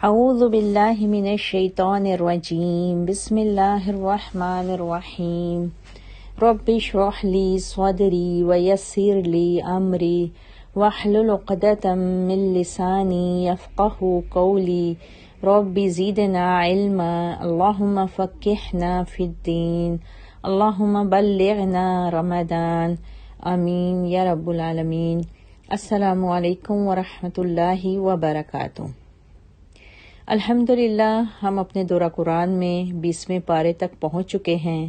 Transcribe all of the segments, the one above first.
اعوذ باللہ من الشیطان الرجیم بسم اللہ الرحمن الرحیم رب اشرح لی صدری ویسر لی امری واحلل عقدۃ من لسانی یفقہوا قولی رب زدنا علما اللہم فقہنا فی الدین اللہم بلغنا رمضان آمین یا رب العالمین۔ السلام علیکم ورحمۃ اللہ وبرکاتہ۔ الحمدللہ ہم اپنے دورہ قرآن میں 20ویں پارے تک پہنچ چکے ہیں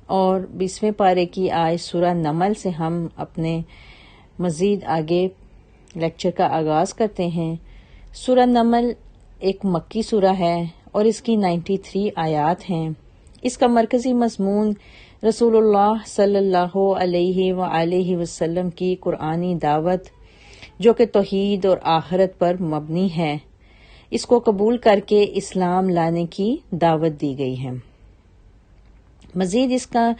اور 20ویں پارے کی آج سورہ نمل سے ہم اپنے مزید آگے لیکچر کا آغاز کرتے ہیں۔ سورہ نمل ایک مکی سورہ ہے اور اس کی 93 آیات ہیں۔ اس کا مرکزی مضمون رسول اللہ صلی اللہ علیہ وآلہ وسلم کی قرآنی دعوت جو کہ توحید اور آخرت پر مبنی ہے، اس کو قبول کر کے اسلام لانے کی دعوت دی گئی ہے۔ مزید اس کا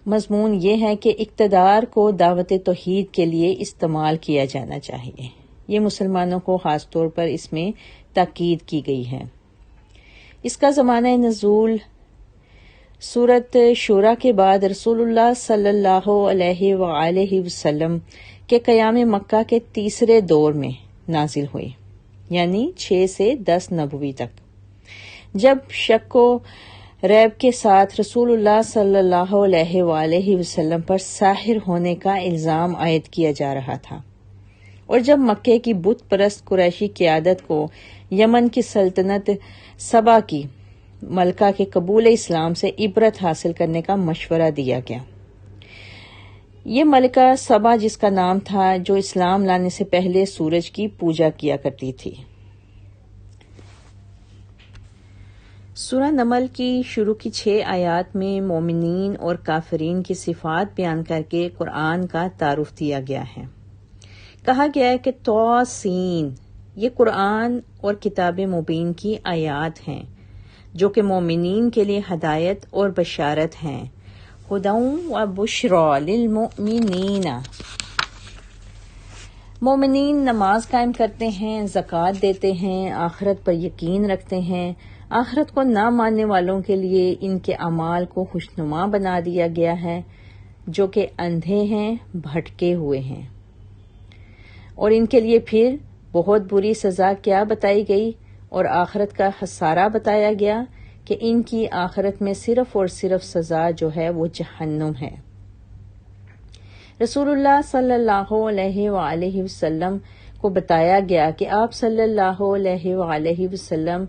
مضمون یہ ہے کہ اقتدار کو دعوت توحید کے لیے استعمال کیا جانا چاہیے۔ یہ مسلمانوں کو خاص طور پر اس میں تاکید کی گئی ہے۔ اس کا زمانہ نزول سورۃ شورى کے بعد رسول اللہ صلی اللہ علیہ وآلہ وسلم کے قیام مکہ کے تیسرے دور میں نازل ہوئی، یعنی 6 سے 10 نبوی تک، جب شک و ریب کے ساتھ رسول اللہ صلی اللہ علیہ وآلہ وسلم پر ساحر ہونے کا الزام عائد کیا جا رہا تھا، اور جب مکے کی بت پرست قریشی قیادت کو یمن کی سلطنت سبا کی ملکہ کے قبول اسلام سے عبرت حاصل کرنے کا مشورہ دیا گیا۔ یہ ملکہ سبا جس کا نام تھا، جو اسلام لانے سے پہلے سورج کی پوجا کیا کرتی تھی۔ سورہ نمل کی شروع کی 6 آیات میں مومنین اور کافرین کی صفات بیان کر کے قرآن کا تعارف دیا گیا ہے۔ کہا گیا ہے کہ طاسین، یہ قرآن اور کتاب مبین کی آیات ہیں جو کہ مومنین کے لیے ہدایت اور بشارت ہیں۔ ہدی و بشری للمؤمنین، مومنین نماز قائم کرتے ہیں، زکوٰۃ دیتے ہیں، آخرت پر یقین رکھتے ہیں۔ آخرت کو نہ ماننے والوں کے لیے ان کے اعمال کو خوشنما بنا دیا گیا ہے، جو کہ اندھے ہیں، بھٹکے ہوئے ہیں، اور ان کے لیے پھر بہت بری سزا کیا بتائی گئی، اور آخرت کا خسارہ بتایا گیا کہ ان کی آخرت میں صرف اور صرف سزا جو ہے وہ جہنم ہے۔ رسول اللہ صلی اللہ علیہ وآلہ وسلم کو بتایا گیا کہ آپ صلی اللہ علیہ وآلہ وسلم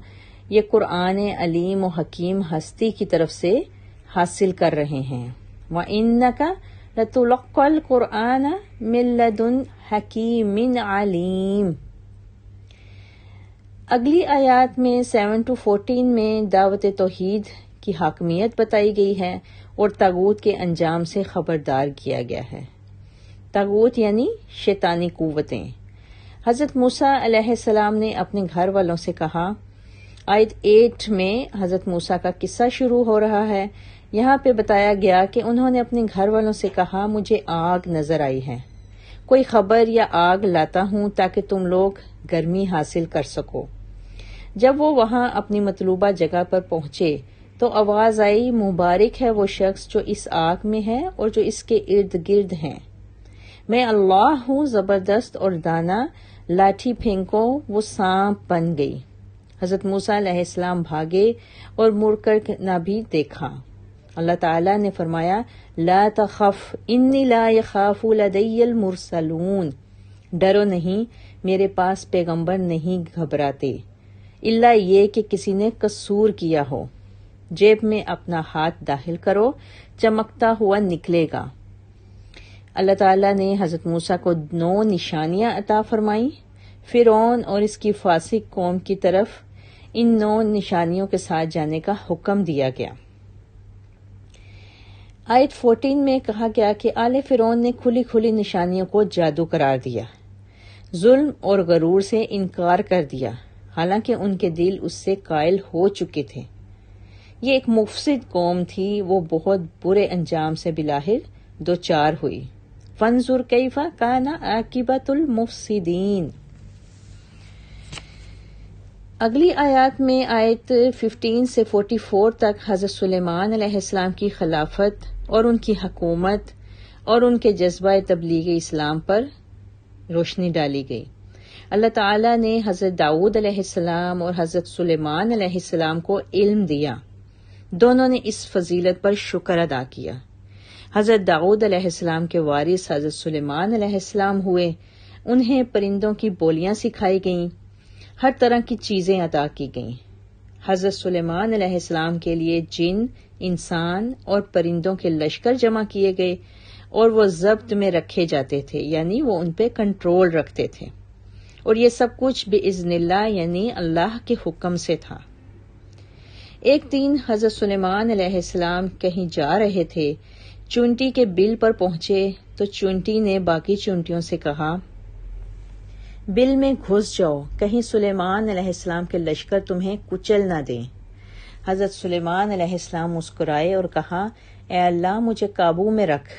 یہ قرآن علیم و حکیم ہستی کی طرف سے حاصل کر رہے ہیں۔ وَإِنَّكَ لَتُلَقَّى الْقُرْآنَ مِن لَّدُنْ حَكِيمٍ عَلِيمٍ۔ اگلی آیات میں 7 to 14 میں دعوت توحید کی حاکمیت بتائی گئی ہے اور طاغوت کے انجام سے خبردار کیا گیا ہے۔ طاغوت یعنی شیطانی قوتیں۔ حضرت موسیٰ علیہ السلام نے اپنے گھر والوں سے کہا، آیت 8 میں حضرت موسیٰ کا قصہ شروع ہو رہا ہے۔ یہاں پہ بتایا گیا کہ انہوں نے اپنے گھر والوں سے کہا، مجھے آگ نظر آئی ہے، کوئی خبر یا آگ لاتا ہوں تاکہ تم لوگ گرمی حاصل کر سکو۔ جب وہ وہاں اپنی مطلوبہ جگہ پر پہنچے تو آواز آئی، مبارک ہے وہ شخص جو اس آگ میں ہے اور جو اس کے ارد گرد ہیں، میں اللہ ہوں زبردست اور دانا، لاٹھی پھینکو، وہ سانپ بن گئی۔ حضرت موسیٰ علیہ السلام بھاگے اور مڑ کر نہ بھی دیکھا۔ اللہ تعالیٰ نے فرمایا، لا تخف انی لا یخاف لدی المرسلون، ڈرو نہیں، میرے پاس پیغمبر نہیں گھبراتے، الا یہ کہ کسی نے قصور کیا ہو۔ جیب میں اپنا ہاتھ داخل کرو، چمکتا ہوا نکلے گا۔ اللہ تعالیٰ نے حضرت موسیٰ کو 9 نشانیاں عطا فرمائیں۔ فرعون اور اس کی فاسق قوم کی طرف ان 9 نشانیوں کے ساتھ جانے کا حکم دیا گیا۔ آیت 14 میں کہا گیا کہ آل فرعون نے کھلی کھلی نشانیوں کو جادو قرار دیا، ظلم اور غرور سے انکار کر دیا، حالانکہ ان کے دل اس سے قائل ہو چکے تھے۔ یہ ایک مفسد قوم تھی، وہ بہت برے انجام سے بلاخر دوچار ہوئی۔ فانظر کیف کان عاقبۃ المفسدین۔ اگلی آیات میں آیت 15 سے 44 تک حضرت سلیمان علیہ السلام کی خلافت اور ان کی حکومت اور ان کے جذبہ تبلیغ اسلام پر روشنی ڈالی گئی۔ اللہ تعالیٰ نے حضرت داؤد علیہ السلام اور حضرت سلیمان علیہ السلام کو علم دیا، دونوں نے اس فضیلت پر شکر ادا کیا۔ حضرت داؤد علیہ السلام کے وارث حضرت سلیمان علیہ السلام ہوئے، انہیں پرندوں کی بولیاں سکھائی گئیں، ہر طرح کی چیزیں عطا کی گئیں۔ حضرت سلیمان علیہ السلام کے لیے جن، انسان اور پرندوں کے لشکر جمع کیے گئے اور وہ ضبط میں رکھے جاتے تھے، یعنی وہ ان پہ کنٹرول رکھتے تھے، اور یہ سب کچھ بِإِذْنِ اللہ یعنی اللہ کے حکم سے تھا۔ ایک دن حضرت سلیمان علیہ السلام کہیں جا رہے تھے، چونٹی کے بل پر پہنچے تو چونٹی نے باقی چونٹیوں سے کہا، بل میں گھس جاؤ، کہیں سلیمان علیہ السلام کے لشکر تمہیں کچل نہ دیں۔ حضرت سلیمان علیہ السلام مسکرائے اور کہا، اے اللہ مجھے قابو میں رکھ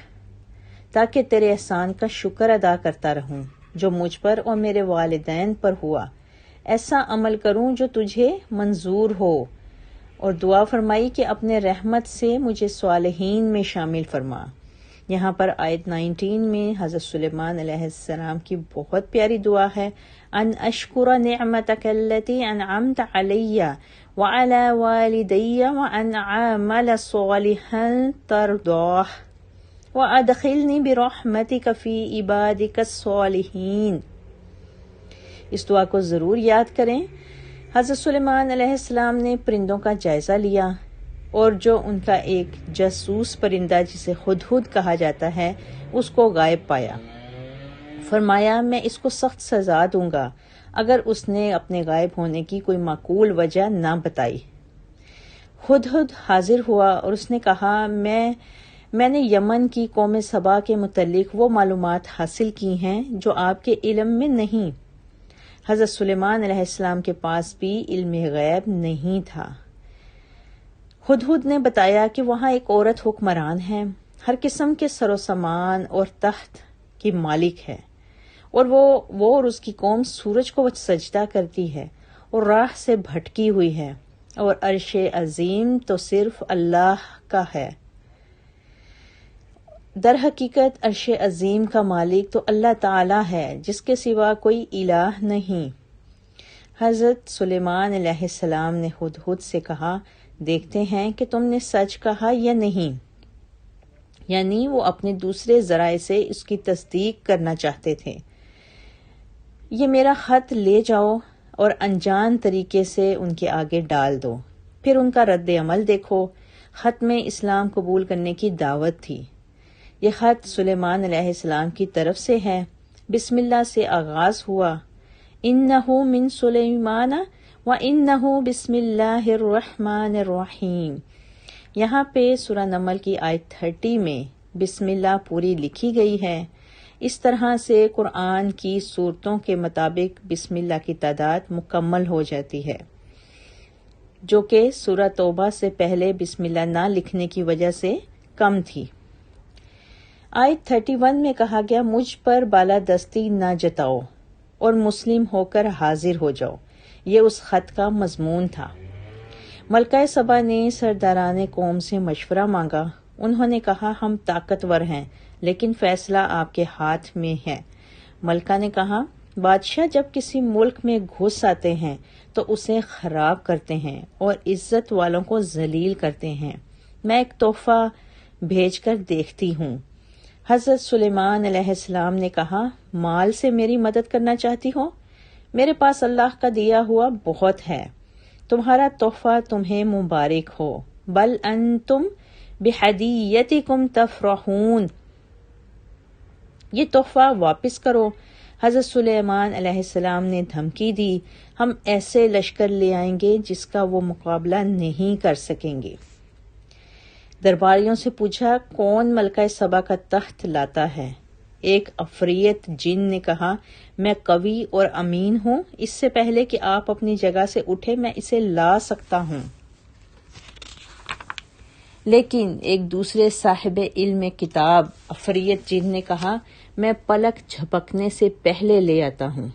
تاکہ تیرے احسان کا شکر ادا کرتا رہوں جو مجھ پر اور میرے والدین پر ہوا، ایسا عمل کروں جو تجھے منظور ہو، اور دعا فرمائی کہ اپنے رحمت سے مجھے صالحین میں شامل فرما۔ یہاں پر آیت 19 میں حضرت سلیمان علیہ السلام کی بہت پیاری دعا ہے، ان اشکر نعمتک التی انعمت علی وعلی والدی وان اعمل صالحا ترضاہ وادخلنی برحمتک فی عبادک الصالحین۔ اس دعا کو ضرور یاد کریں۔ حضرت سلیمان علیہ السلام نے پرندوں کا جائزہ لیا اور جو ان کا ایک جاسوس پرندہ جسے ہدہد کہا جاتا ہے اس کو غائب پایا۔ فرمایا میں اس کو سخت سزا دوں گا اگر اس نے اپنے غائب ہونے کی کوئی معقول وجہ نہ بتائی۔ ہدہد حاضر ہوا اور اس نے کہا، میں نے یمن کی قوم سبا کے متعلق وہ معلومات حاصل کی ہیں جو آپ کے علم میں نہیں۔ حضرت سلیمان علیہ السلام کے پاس بھی علم غیب نہیں تھا۔ ہدہد نے بتایا کہ وہاں ایک عورت حکمران ہے، ہر قسم کے سر و سامان اور تخت کی مالک ہے، اور وہ اور اس کی قوم سورج کو سجدہ کرتی ہے اور راہ سے بھٹکی ہوئی ہے، اور عرش عظیم تو صرف اللہ کا ہے۔ در حقیقت عرش عظیم کا مالک تو اللہ تعالی ہے جس کے سوا کوئی الہ نہیں۔ حضرت سلیمان علیہ السلام نے ہدہد سے کہا، دیکھتے ہیں کہ تم نے سچ کہا یا نہیں، یعنی وہ اپنے دوسرے ذرائع سے اس کی تصدیق کرنا چاہتے تھے۔ یہ میرا خط لے جاؤ اور انجان طریقے سے ان کے آگے ڈال دو، پھر ان کا رد عمل دیکھو۔ خط میں اسلام قبول کرنے کی دعوت تھی۔ یہ خط سلیمان علیہ السلام کی طرف سے ہے۔ بسم اللہ سے آغاز ہوا، انہ من سلیمان وانہ بسم اللہ الرحمن الرحیم۔ یہاں پہ سورہ نمل کی آیت 30 میں بسم اللہ پوری لکھی گئی ہے۔ اس طرح سے قرآن کی صورتوں کے مطابق بسم اللہ کی تعداد مکمل ہو جاتی ہے، جو کہ سورہ توبہ سے پہلے بسم اللہ نہ لکھنے کی وجہ سے کم تھی۔ آیت 31 میں کہا گیا، مجھ پر بالادستی نہ جتاؤ اور مسلم ہو کر حاضر ہو جاؤ۔ یہ اس خط کا مضمون تھا۔ ملکہ سبا نے سرداران قوم سے مشورہ مانگا۔ انہوں نے کہا، ہم طاقتور ہیں لیکن فیصلہ آپ کے ہاتھ میں ہے۔ ملکہ نے کہا، بادشاہ جب کسی ملک میں گھس آتے ہیں تو اسے خراب کرتے ہیں اور عزت والوں کو ذلیل کرتے ہیں۔ میں ایک تحفہ بھیج کر دیکھتی ہوں۔ حضرت سلیمان علیہ السلام نے کہا، مال سے میری مدد کرنا چاہتی ہو؟ میرے پاس اللہ کا دیا ہوا بہت ہے، تمہارا تحفہ تمہیں مبارک ہو، بل انتم بہدیتکم تفرحون۔ یہ تحفہ واپس کرو۔ حضرت سلیمان علیہ السلام نے دھمکی دی، ہم ایسے لشکر لے آئیں گے جس کا وہ مقابلہ نہیں کر سکیں گے۔ درباریوں سے پوچھا، کون ملکہ سبا کا تخت لاتا ہے؟ ایک عفریت جن نے کہا، میں قوی اور امین ہوں، اس سے پہلے کہ آپ اپنی جگہ سے اٹھے میں اسے لا سکتا ہوں۔ لیکن ایک دوسرے صاحب علم کتاب عفریت جن نے کہا، میں پلک جھپکنے سے پہلے لے آتا ہوں۔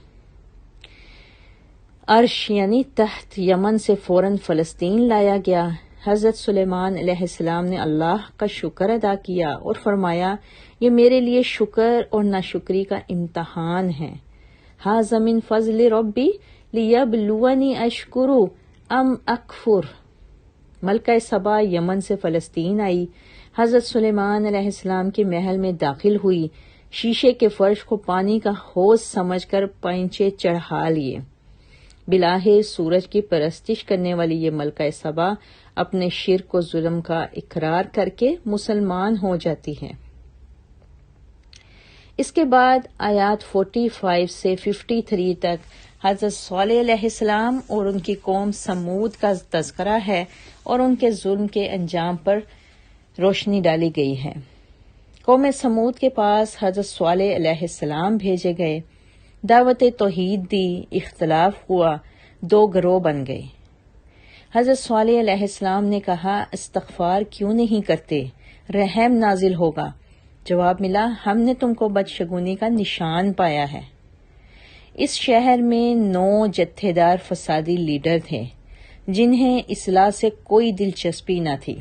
عرش یعنی تحت یمن سے فوراً فلسطین لایا گیا۔ حضرت سلیمان علیہ السلام نے اللہ کا شکر ادا کیا اور فرمایا یہ میرے لیے شکر اور ناشکری کا امتحان ہے۔ ھذا من فضل ربی لیبلونی اشکر ام اکفر۔ ملکہ سبا یمن سے فلسطین آئی، حضرت سلیمان علیہ السلام کے محل میں داخل ہوئی، شیشے کے فرش کو پانی کا حوض سمجھ کر پائنچے چڑھا لیے۔ بلاخر سورج کی پرستش کرنے والی یہ ملکہ سبا اپنے شرک و ظلم کا اقرار کر کے مسلمان ہو جاتی ہے۔ اس کے بعد آیات 45 سے 53 تک حضرت صالح علیہ السلام اور ان کی قوم سمود کا تذکرہ ہے اور ان کے ظلم کے انجام پر روشنی ڈالی گئی ہے۔ قوم سمود کے پاس حضرت صالح علیہ السلام بھیجے گئے، دعوت توحید دی، اختلاف ہوا، 2 گروہ بن گئے۔ حضرت صالح علیہ السلام نے کہا استغفار کیوں نہیں کرتے، رحم نازل ہوگا۔ جواب ملا ہم نے تم کو بدشگونی کا نشان پایا ہے۔ اس شہر میں 9 جتھے دار فسادی لیڈر تھے جنہیں اصلاح سے کوئی دلچسپی نہ تھی۔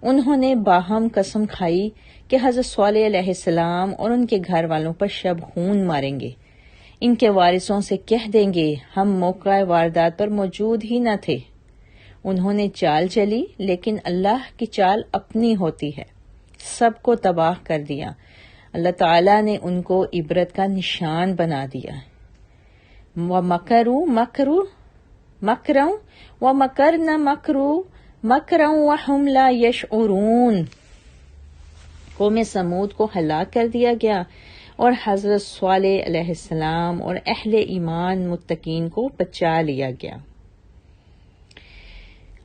انہوں نے باہم قسم کھائی کہ حضرت صالح علیہ السلام اور ان کے گھر والوں پر شب خون ماریں گے، ان کے وارثوں سے کہہ دیں گے ہم موقع واردات پر موجود ہی نہ تھے۔ انہوں نے چال چلی، لیکن اللہ کی چال اپنی ہوتی ہے، سب کو تباہ کر دیا۔ اللہ تعالیٰ نے ان کو عبرت کا نشان بنا دیا۔ وَمَكَرُوا مَكْرًا وَمَكَرْنَا مَكْرًا وَهُمْ لَا يَشْعُرُونَ۔ قوم سمود کو ہلاک کر دیا گیا اور حضرت صالح علیہ السلام اور اہل ایمان متقین کو بچا لیا گیا۔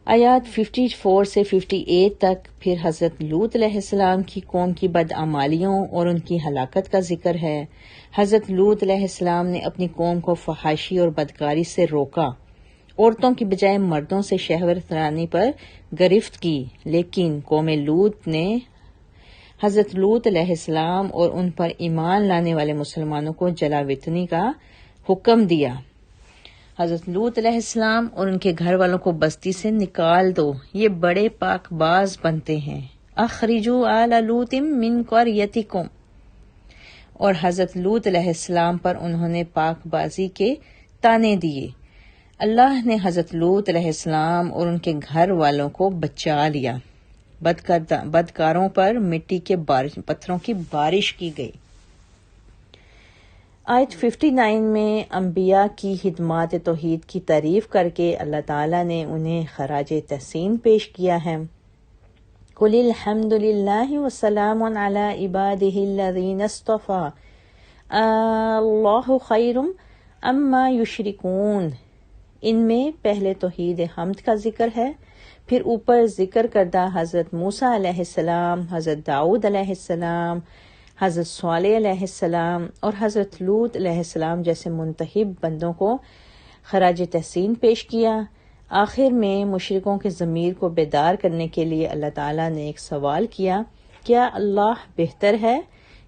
آیات 54 سے 58 تک پھر حضرت لوط علیہ السلام کی قوم کی بدعمالیوں اور ان کی ہلاکت کا ذکر ہے۔ حضرت لوط علیہ السلام نے اپنی قوم کو فحاشی اور بدکاری سے روکا، عورتوں کی بجائے مردوں سے شہوت رانی پر گرفت کی، لیکن قوم لوط نے حضرت لوط علیہ السلام اور ان پر ایمان لانے والے مسلمانوں کو جلا وطنی کا حکم دیا۔ حضرت لوط علیہ السلام اور ان کے گھر والوں کو بستی سے نکال دو، یہ بڑے پاک باز بنتے ہیں۔ اخرجوا آل لوط من قریتکم۔ اور حضرت لوط علیہ السلام پر انہوں نے پاک بازی کے تانے دیے۔ اللہ نے حضرت لوط علیہ السلام اور ان کے گھر والوں کو بچا لیا۔ بدکاروں پر مٹی کے پتھروں کی بارش کی گئی۔ آیت 59 میں انبیاء کی خدمات توحید کی تعریف کر کے اللہ تعالیٰ نے انہیں خراج تحسین پیش کیا ہے۔ قُلِ الْحَمْدُ لِلَّهِ وَسَلَامٌ عَلَىٰ عِبَادِهِ الَّذِينَ اصْطَفَىٰ اللَّهُ خَيْرٌ عَمَّا يُشْرِكُونَ۔ ان میں پہلے توحید حمد کا ذکر ہے، پھر اوپر ذکر کردہ حضرت موسیٰ علیہ السلام، حضرت داؤد علیہ السلام، حضرت صالح علیہ السلام اور حضرت لوط علیہ السلام جیسے منتخب بندوں کو خراج تحسین پیش کیا۔ آخر میں مشرکوں کے ضمیر کو بیدار کرنے کے لیے اللہ تعالیٰ نے ایک سوال کیا، کیا اللہ بہتر ہے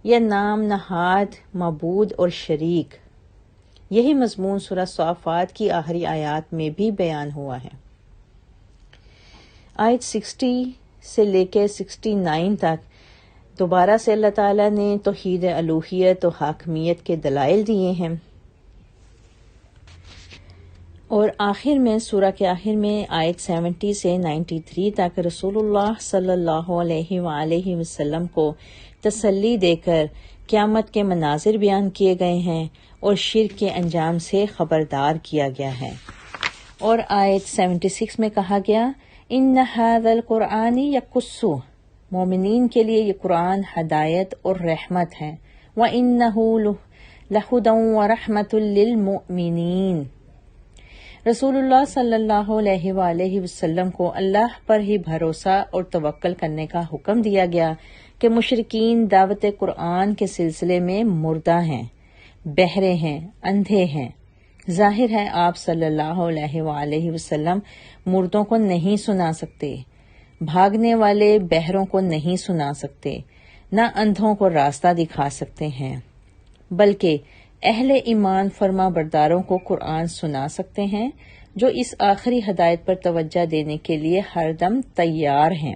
یا نام نہاد معبود اور شریک؟ یہی مضمون سورہ صافات کی آخری آیات میں بھی بیان ہوا ہے۔ آیت 60 سے لے کے 69 تک دوبارہ سے اللہ تعالیٰ نے توحید الوہیت و حاکمیت کے دلائل دیے ہیں، اور آخر میں سورہ کے آخر میں آیت 70 سے 93 تک رسول اللہ صلی اللہ علیہ وآلہ وسلم کو تسلی دے کر قیامت کے مناظر بیان کیے گئے ہیں اور شرک کے انجام سے خبردار کیا گیا ہے۔ اور آیت 76 میں کہا گیا ان ھذا القرآن یقص، مومنین کے لیے یہ قرآن ہدایت اور رحمت ہے، وَإِنَّهُ لَهُدًى وَرَحْمَةٌ لِّلْمُؤْمِنِينَ۔ رسول اللہ صلی اللہ علیہ وآلہ وسلم کو اللہ پر ہی بھروسہ اور توکل کرنے کا حکم دیا گیا کہ مشرکین دعوت قرآن کے سلسلے میں مردہ ہیں، بہرے ہیں، اندھے ہیں۔ ظاہر ہے آپ صلی اللہ علیہ وآلہ وسلم مردوں کو نہیں سنا سکتے، بھاگنے والے بہروں کو نہیں سنا سکتے، نہ اندھوں کو راستہ دکھا سکتے ہیں، بلکہ اہل ایمان فرما برداروں کو قرآن سنا سکتے ہیں جو اس آخری ہدایت پر توجہ دینے کے لیے ہر دم تیار ہیں۔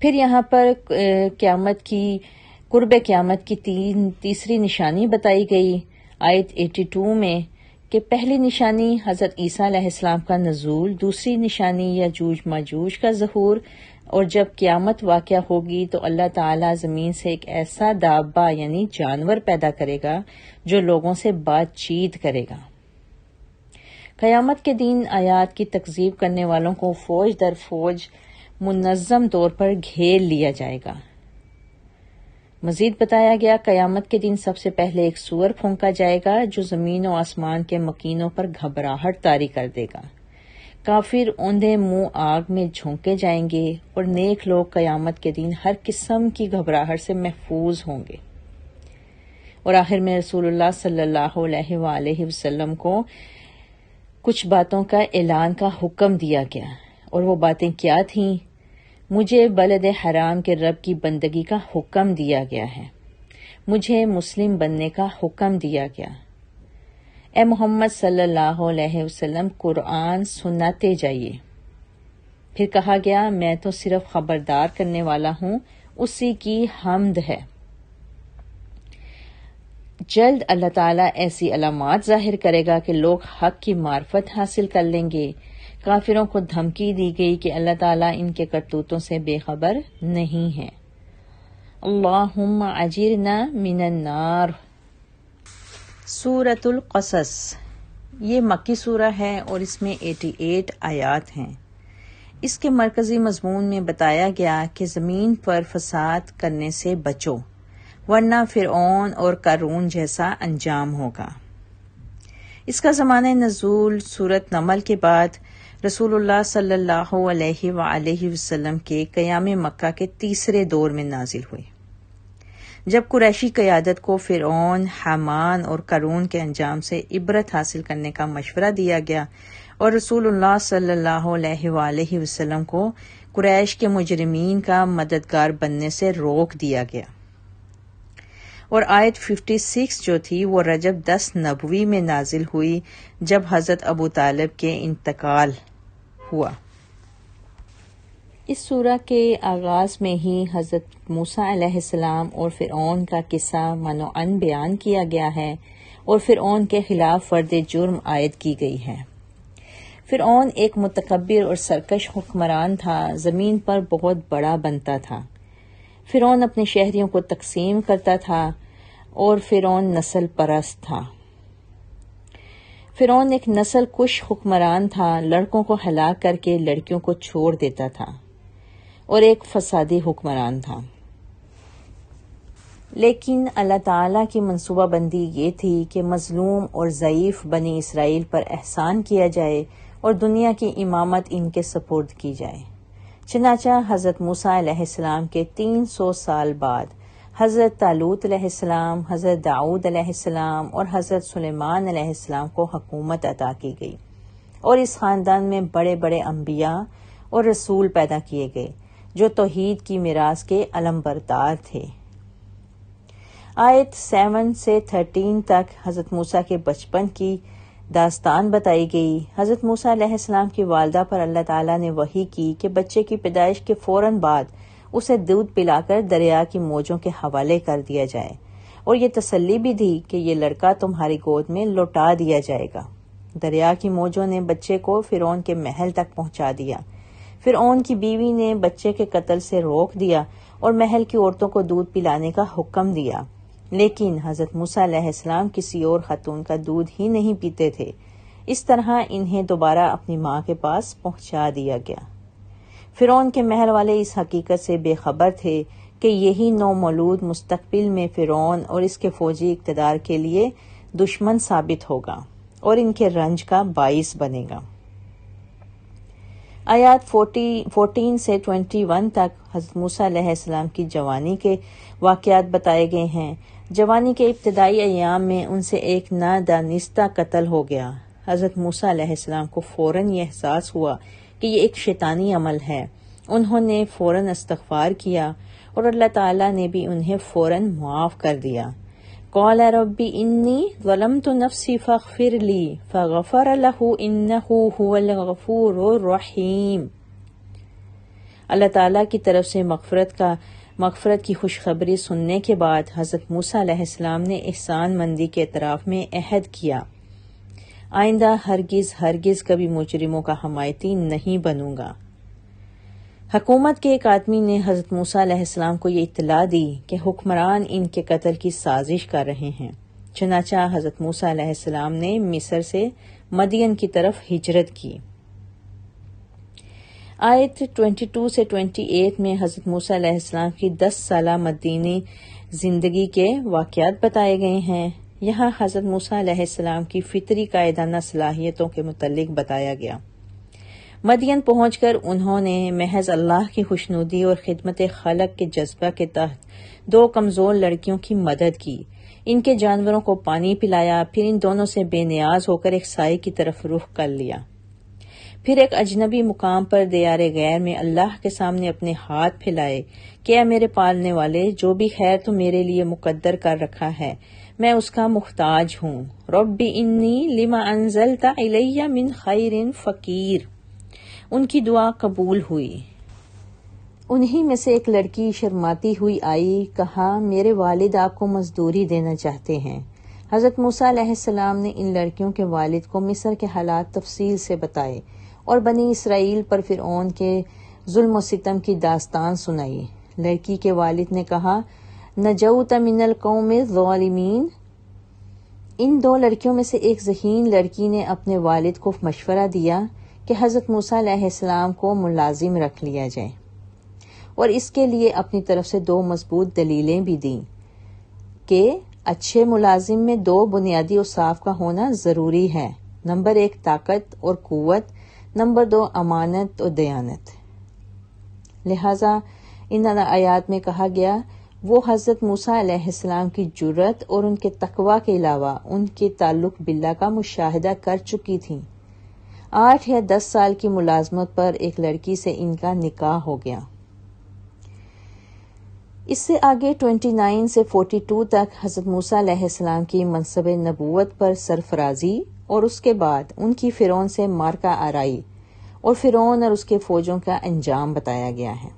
پھر یہاں پر قرب قیامت کی تیسری نشانی بتائی گئی آیت 82 میں کہ پہلی نشانی حضرت عیسیٰ علیہ السلام کا نزول، دوسری نشانی یاجوج ماجوج کا ظہور، اور جب قیامت واقع ہوگی تو اللہ تعالیٰ زمین سے ایک ایسا دابہ یعنی جانور پیدا کرے گا جو لوگوں سے بات چیت کرے گا۔ قیامت کے دن آیات کی تکذیب کرنے والوں کو فوج در فوج منظم طور پر گھیر لیا جائے گا۔ مزید بتایا گیا قیامت کے دن سب سے پہلے ایک سور پھونکا جائے گا جو زمین و آسمان کے مکینوں پر گھبراہٹ طاری کر دے گا۔ کافر اوندھے منہ آگ میں جھونکے جائیں گے اور نیک لوگ قیامت کے دن ہر قسم کی گھبراہٹ سے محفوظ ہوں گے۔ اور آخر میں رسول اللہ صلی اللہ علیہ وآلہ وسلم کو کچھ باتوں کا اعلان کا حکم دیا گیا، اور وہ باتیں کیا تھیں؟ مجھے بلد حرام کے رب کی بندگی کا حکم دیا گیا ہے، مجھے مسلم بننے کا حکم دیا گیا۔ اے محمد صلی اللہ علیہ وسلم قرآن سناتے جائیے۔ پھر کہا گیا میں تو صرف خبردار کرنے والا ہوں، اسی کی حمد ہے۔ جلد اللہ تعالیٰ ایسی علامات ظاہر کرے گا کہ لوگ حق کی معرفت حاصل کر لیں گے۔ کافروں کو دھمکی دی گئی کہ اللہ تعالیٰ ان کے کرتوتوں سے بے خبر نہیں ہے۔ اللہم اجرنا من النار۔ سورۃ القصص یہ مکی سورہ ہے اور اس میں 88 آیات ہیں۔ اس کے مرکزی مضمون میں بتایا گیا کہ زمین پر فساد کرنے سے بچو ورنہ فرعون اور قارون جیسا انجام ہوگا۔ اس کا زمانہ نزول سورۃ نمل کے بعد رسول اللہ صلی اللہ علیہ وآلہ وسلم کے قیام مکہ کے تیسرے دور میں نازل ہوئی، جب قریشی قیادت کو فرعون، حامان اور قارون کے انجام سے عبرت حاصل کرنے کا مشورہ دیا گیا اور رسول اللہ صلی اللہ علیہ وآلہ وسلم کو قریش کے مجرمین کا مددگار بننے سے روک دیا گیا۔ اور آیت 56 جو تھی وہ رجب 10 نبوی میں نازل ہوئی جب حضرت ابو طالب کے انتقال ہوا۔ اس سورہ کے آغاز میں ہی حضرت موسیٰ علیہ السلام اور فرعون کا قصہ منوعاً بیان کیا گیا ہے اور فرعون کے خلاف فرد جرم عائد کی گئی ہے۔ فرعون ایک متکبر اور سرکش حکمران تھا، زمین پر بہت بڑا بنتا تھا۔ فرعون اپنے شہریوں کو تقسیم کرتا تھا اور فرعون نسل پرست تھا۔ فرعون ایک نسل کش حکمران تھا، لڑکوں کو ہلاک کر کے لڑکیوں کو چھوڑ دیتا تھا اور ایک فسادی حکمران تھا۔ لیکن اللہ تعالیٰ کی منصوبہ بندی یہ تھی کہ مظلوم اور ضعیف بنی اسرائیل پر احسان کیا جائے اور دنیا کی امامت ان کے سپرد کی جائے۔ چنانچہ حضرت موسیٰ علیہ السلام کے 300 سال بعد حضرت طالوت علیہ السلام، حضرت داؤد علیہ السلام اور حضرت سلیمان علیہ السلام کو حکومت عطا کی گئی اور اس خاندان میں بڑے بڑے انبیاء اور رسول پیدا کیے گئے جو توحید کی میراث کے علمبردار تھے۔ آیت 7 سے 13 تک حضرت موسیٰ کے بچپن کی داستان بتائی گئی۔ حضرت موسیٰ علیہ السلام کی والدہ پر اللہ تعالیٰ نے وحی کی کہ بچے کی پیدائش کے فوراً بعد اسے دودھ پلا کر دریا کی موجوں کے حوالے کر دیا جائے اور یہ تسلی بھی دی کہ یہ لڑکا تمہاری گود میں لوٹا دیا جائے گا۔ دریا کی موجوں نے بچے کو فرعون کے محل تک پہنچا دیا۔ فرعون کی بیوی نے بچے کے قتل سے روک دیا اور محل کی عورتوں کو دودھ پلانے کا حکم دیا، لیکن حضرت موسیٰ علیہ السلام کسی اور خاتون کا دودھ ہی نہیں پیتے تھے۔ اس طرح انہیں دوبارہ اپنی ماں کے پاس پہنچا دیا گیا۔ فرعون کے محل والے اس حقیقت سے بے خبر تھے کہ یہی نومولود مستقبل میں فرعون اور اس کے فوجی اقتدار کے لیے دشمن ثابت ہوگا اور ان کے رنج کا باعث بنے گا۔ آیات 14 سے 21 تک حضرت موسیٰ علیہ السلام کی جوانی کے واقعات بتائے گئے ہیں۔ جوانی کے ابتدائی ایام میں ان سے ایک نادانستہ قتل ہو گیا۔ حضرت موسیٰ علیہ السلام کو فوراً یہ احساس ہوا کہ یہ ایک شیطانی عمل ہے۔ انہوں نے فوراً استغفار کیا اور اللہ تعالیٰ نے بھی انہیں فوراً معاف کر دیا۔ قال رب انی ظلمت نفسی فاغفر لی فغفر له انہ هو الغفور الرحیم۔ اللہ تعالیٰ کی طرف سے مغفرت کی خوشخبری سننے کے بعد حضرت موسیٰ علیہ السلام نے احسان مندی کے اعتراف میں عہد کیا، آئندہ ہرگز کبھی مجرموں کا حمایتی نہیں بنوں گا۔ حکومت کے ایک آدمی نے حضرت موسیٰ علیہ السلام کو یہ اطلاع دی کہ حکمران ان کے قتل کی سازش کر رہے ہیں، چنانچہ حضرت موسیٰ علیہ السلام نے مصر سے مدین کی طرف ہجرت کی۔ آیت 22 سے 28 میں حضرت موسیٰ علیہ السلام کی 10 سالہ مدینی زندگی کے واقعات بتائے گئے ہیں۔ یہاں حضرت موسیٰ علیہ السلام کی فطری قائدانہ صلاحیتوں کے متعلق بتایا گیا۔ مدین پہنچ کر انہوں نے محض اللہ کی خوشنودی اور خدمت خلق کے جذبہ کے تحت 2 کمزور لڑکیوں کی مدد کی، ان کے جانوروں کو پانی پلایا، پھر ان دونوں سے بے نیاز ہو کر ایک سائے کی طرف رخ کر لیا، پھر ایک اجنبی مقام پر دیار غیر میں اللہ کے سامنے اپنے ہاتھ پھیلائے کہ اے میرے پالنے والے، جو بھی خیر تو میرے لیے مقدر کر رکھا ہے میں اس کا محتاج ہوں۔ رب انی لما انزلت الی من خیر فقیر۔ ان کی دعا قبول ہوئی۔ انہی میں سے ایک لڑکی شرماتی ہوئی آئی، کہا میرے والد آپ کو مزدوری دینا چاہتے ہیں۔ حضرت موسیٰ علیہ السلام نے ان لڑکیوں کے والد کو مصر کے حالات تفصیل سے بتائے اور بنی اسرائیل پر فرعون کے ظلم و ستم کی داستان سنائی۔ لڑکی کے والد نے کہا نجوت من القوم الظالمین۔ ان 2 لڑکیوں میں سے ایک ذہین لڑکی نے اپنے والد کو مشورہ دیا کہ حضرت موسیٰ علیہ السلام کو ملازم رکھ لیا جائے، اور اس کے لیے اپنی طرف سے 2 مضبوط دلیلیں بھی دیں کہ اچھے ملازم میں 2 بنیادی اوصاف کا ہونا ضروری ہے، نمبر 1 طاقت اور قوت، نمبر 2 امانت اور دیانت۔ لہٰذا ان آیات میں کہا گیا وہ حضرت موسیٰ علیہ السلام کی جرأت اور ان کے تقویٰ کے علاوہ ان کے تعلق باللہ کا مشاہدہ کر چکی تھیں۔ 8 یا 10 سال کی ملازمت پر ایک لڑکی سے ان کا نکاح ہو گیا۔ اس سے آگے 29 سے 42 تک حضرت موسیٰ علیہ السلام کی منصب نبوت پر سرفرازی اور اس کے بعد ان کی فرعون سے معرکہ آرائی اور فرعون اور اس کے فوجوں کا انجام بتایا گیا ہے۔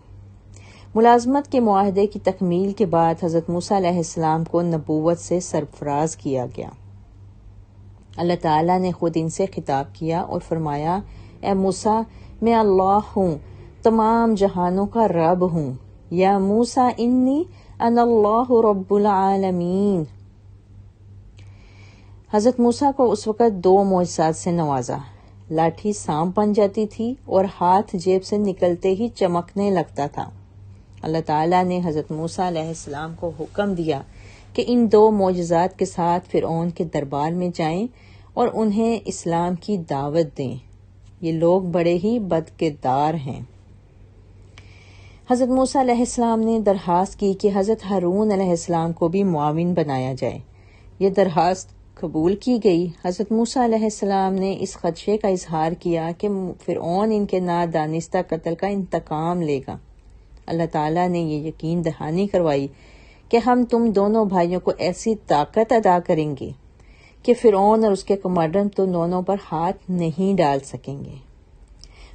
ملازمت کے معاہدے کی تکمیل کے بعد حضرت موسیٰ علیہ السلام کو نبوت سے سرفراز کیا گیا۔ اللہ تعالیٰ نے خود ان سے خطاب کیا اور فرمایا اے موسیٰ میں اللہ ہوں، تمام جہانوں کا رب ہوں، یا موسیٰ انی انا اللہ رب العالمین۔ حضرت موسیٰ کو اس وقت 2 معجزات سے نوازا، لاٹھی سانپ بن جاتی تھی اور ہاتھ جیب سے نکلتے ہی چمکنے لگتا تھا۔ اللہ تعالیٰ نے حضرت موسیٰ علیہ السلام کو حکم دیا کہ ان 2 معجزات کے ساتھ فرعون کے دربار میں جائیں اور انہیں اسلام کی دعوت دیں، یہ لوگ بڑے ہی بد کردار ہیں۔ حضرت موسیٰ علیہ السلام نے درخواست کی کہ حضرت ہارون علیہ السلام کو بھی معاون بنایا جائے، یہ درخواست قبول کی گئی۔ حضرت موسیٰ علیہ السلام نے اس خدشے کا اظہار کیا کہ فرعون ان کے نادانستہ قتل کا انتقام لے گا۔ اللہ تعالیٰ نے یہ یقین دہانی کروائی کہ ہم تم دونوں بھائیوں کو ایسی طاقت عطا کریں گے کہ فرعون اور اس کے کمانڈر تو دونوں پر ہاتھ نہیں ڈال سکیں گے۔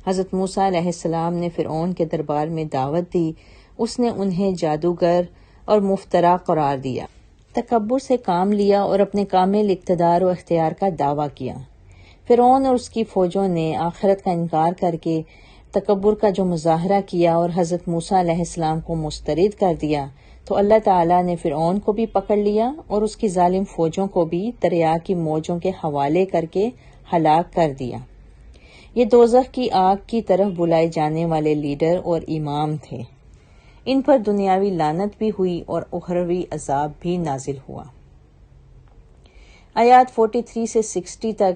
حضرت موسیٰ علیہ السلام نے فرعون کے دربار میں دعوت دی، اس نے انہیں جادوگر اور مفترا قرار دیا، تکبر سے کام لیا اور اپنے کامل اقتدار و اختیار کا دعویٰ کیا۔ فرعون اور اس کی فوجوں نے آخرت کا انکار کر کے تکبر کا جو مظاہرہ کیا اور حضرت موسیٰ علیہ السلام کو مسترد کر دیا، تو اللہ تعالیٰ نے فرعون کو بھی پکڑ لیا اور اس کی ظالم فوجوں کو بھی دریا کی موجوں کے حوالے کر کے ہلاک کر دیا۔ یہ دوزخ کی آگ کی طرف بلائے جانے والے لیڈر اور امام تھے۔ ان پر دنیاوی لعنت بھی ہوئی اور اخروی عذاب بھی نازل ہوا۔ آیات 43 سے 60 تک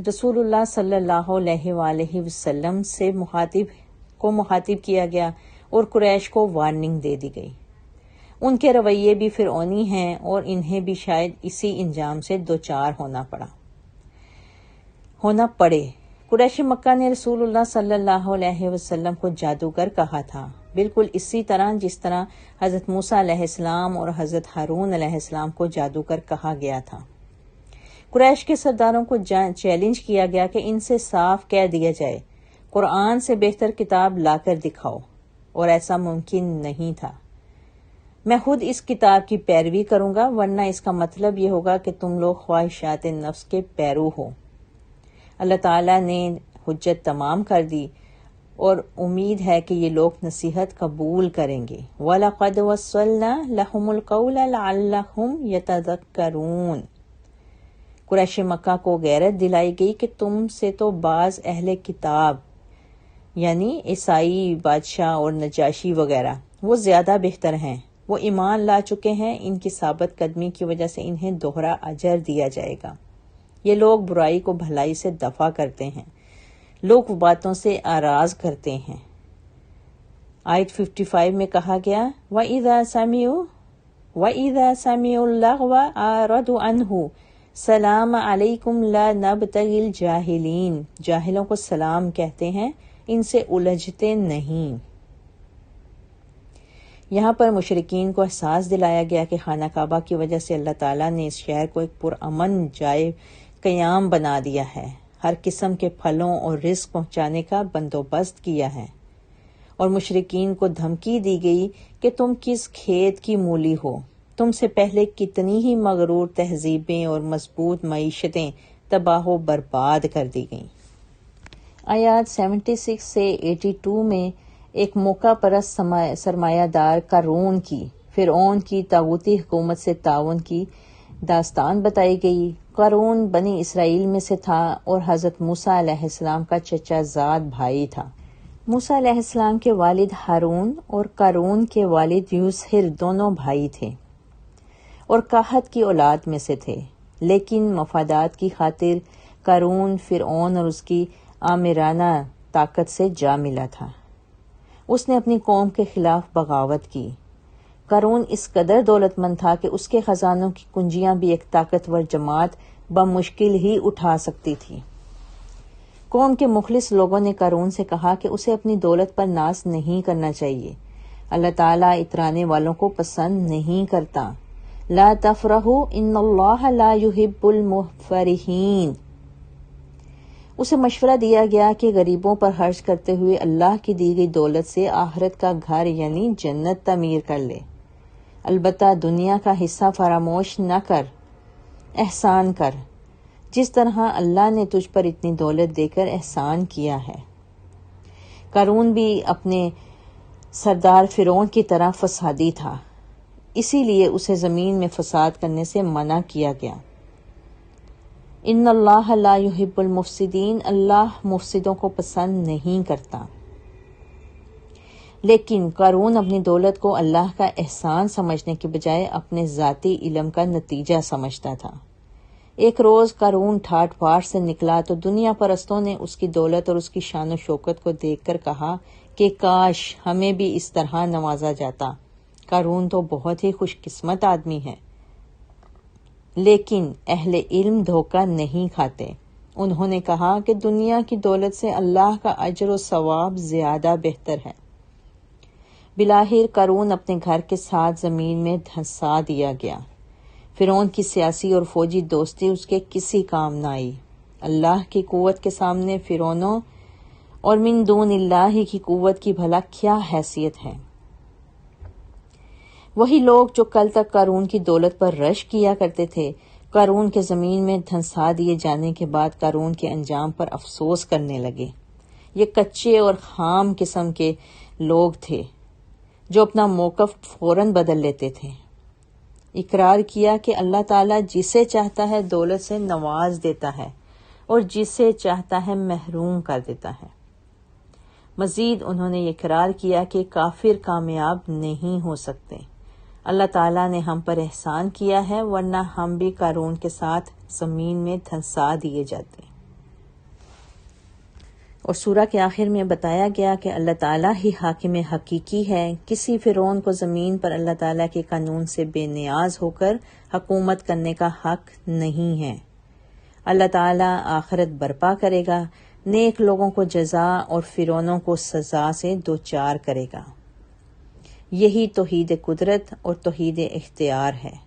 رسول اللہ صلی اللہ علیہ وآلہ وسلم سے مخاطب کیا گیا اور قریش کو وارننگ دے دی گئی۔ ان کے رویے بھی فرعونی ہیں اور انہیں بھی شاید اسی انجام سے دوچار ہونا پڑے۔ قریش مکہ نے رسول اللہ صلی اللہ علیہ وسلم کو جادوگر کہا تھا، بالکل اسی طرح جس طرح حضرت موسیٰ علیہ السلام اور حضرت ہارون علیہ السلام کو جادوگر کہا گیا تھا۔ قریش کے سرداروں کو چیلنج کیا گیا کہ ان سے صاف کہہ دیا جائے قرآن سے بہتر کتاب لا کر دکھاؤ، اور ایسا ممکن نہیں تھا۔ میں خود اس کتاب کی پیروی کروں گا، ورنہ اس کا مطلب یہ ہوگا کہ تم لوگ خواہشات نفس کے پیرو ہو۔ اللہ تعالیٰ نے حجت تمام کر دی اور امید ہے کہ یہ لوگ نصیحت قبول کریں گے۔ وَلَقَدْ وَصَّلْنَا لَهُمُ الْقَوْلَ لَعَلَّهُمْ يَتَذَكَّرُونَ۔ قریش مکہ کو غیرت دلائی گئی کہ تم سے تو بعض اہل کتاب یعنی عیسائی بادشاہ اور نجاشی وغیرہ وہ زیادہ بہتر ہیں، وہ ایمان لا چکے ہیں، ان کی ثابت قدمی کی وجہ سے انہیں دوہرا اجر دیا جائے گا۔ یہ لوگ برائی کو بھلائی سے دفع کرتے ہیں، لوگ باتوں سے اعراض کرتے ہیں۔ آیت 55 میں کہا گیا وَإِذَا سَمِعُوا اللَّغْوَ أَعْرَضُوا عَنْهُ سلام علیکم لا نبتغی الجاہلین۔ جاہلوں کو سلام کہتے ہیں، ان سے الجھتے نہیں۔ یہاں پر مشرکین کو احساس دلایا گیا کہ خانہ کعبہ کی وجہ سے اللہ تعالیٰ نے اس شہر کو ایک پرامن جائے قیام بنا دیا ہے، ہر قسم کے پھلوں اور رزق پہنچانے کا بندوبست کیا ہے، اور مشرکین کو دھمکی دی گئی کہ تم کس کھیت کی مولی ہو، تم سے پہلے کتنی ہی مغرور تہذیبیں اور مضبوط معیشتیں تباہ و برباد کر دی گئیں۔ آیات 76 سے 82 میں ایک موقع پرست سرمایہ دار قارون کی فرعون کی طاغوتی حکومت سے تعاون کی داستان بتائی گئی۔ قارون بنی اسرائیل میں سے تھا اور حضرت موسیٰ علیہ السلام کا چچا زاد بھائی تھا۔ موسیٰ علیہ السلام کے والد ہارون اور قارون کے والد یوسحر دونوں بھائی تھے اور قحط کی اولاد میں سے تھے، لیکن مفادات کی خاطر قارون فرعون اور اس کی آمرانہ طاقت سے جا ملا تھا۔ اس نے اپنی قوم کے خلاف بغاوت کی۔ قارون اس قدر دولت مند تھا کہ اس کے خزانوں کی کنجیاں بھی ایک طاقتور جماعت بمشکل ہی اٹھا سکتی تھی۔ قوم کے مخلص لوگوں نے قارون سے کہا کہ اسے اپنی دولت پر ناز نہیں کرنا چاہیے، اللہ تعالیٰ اترانے والوں کو پسند نہیں کرتا۔ لا تفرحوا ان اللہ لا يحب المفرحین۔ اسے مشورہ دیا گیا کہ غریبوں پر خرچ کرتے ہوئے اللہ کی دی گئی دولت سے آخرت کا گھر یعنی جنت تعمیر کر لے، البتہ دنیا کا حصہ فراموش نہ کر، احسان کر، جس طرح اللہ نے تجھ پر اتنی دولت دے کر احسان کیا ہے۔ قارون بھی اپنے سردار فرعون کی طرح فسادی تھا، اسی لیے اسے زمین میں فساد کرنے سے منع کیا گیا۔ ان اللہ لا يحب المفسدین، اللہ مفسدوں کو پسند نہیں کرتا۔ لیکن قارون اپنی دولت کو اللہ کا احسان سمجھنے کے بجائے اپنے ذاتی علم کا نتیجہ سمجھتا تھا۔ ایک روز قارون ٹھاٹ پاٹ سے نکلا تو دنیا پرستوں نے اس کی دولت اور اس کی شان و شوکت کو دیکھ کر کہا کہ کاش ہمیں بھی اس طرح نوازا جاتا، قارون تو بہت ہی خوش قسمت آدمی ہے۔ لیکن اہل علم دھوکہ نہیں کھاتے، انہوں نے کہا کہ دنیا کی دولت سے اللہ کا اجر و ثواب زیادہ بہتر ہے۔ بلاخر قارون اپنے گھر کے ساتھ زمین میں دھنسا دیا گیا۔ فرعون کی سیاسی اور فوجی دوستی اس کے کسی کام نہ آئی۔ اللہ کی قوت کے سامنے فرعونوں اور من دون اللہ کی قوت کی بھلا کیا حیثیت ہے؟ وہی لوگ جو کل تک قارون کی دولت پر رش کیا کرتے تھے، قارون کے زمین میں دھنسا دیے جانے کے بعد قارون کے انجام پر افسوس کرنے لگے۔ یہ کچے اور خام قسم کے لوگ تھے جو اپنا موقف فوراً بدل لیتے تھے۔ اقرار کیا کہ اللہ تعالیٰ جسے چاہتا ہے دولت سے نواز دیتا ہے اور جسے چاہتا ہے محروم کر دیتا ہے۔ مزید انہوں نے اقرار کیا کہ کافر کامیاب نہیں ہو سکتے، اللہ تعالیٰ نے ہم پر احسان کیا ہے، ورنہ ہم بھی قارون کے ساتھ زمین میں دھنسا دیے جاتے۔ اور سورہ کے آخر میں بتایا گیا کہ اللہ تعالیٰ ہی حاکم حقیقی ہے، کسی فرعون کو زمین پر اللہ تعالیٰ کے قانون سے بے نیاز ہو کر حکومت کرنے کا حق نہیں ہے۔ اللہ تعالیٰ آخرت برپا کرے گا، نیک لوگوں کو جزا اور فرعونوں کو سزا سے دوچار کرے گا۔ یہی توحید قدرت اور توحید اختیار ہے۔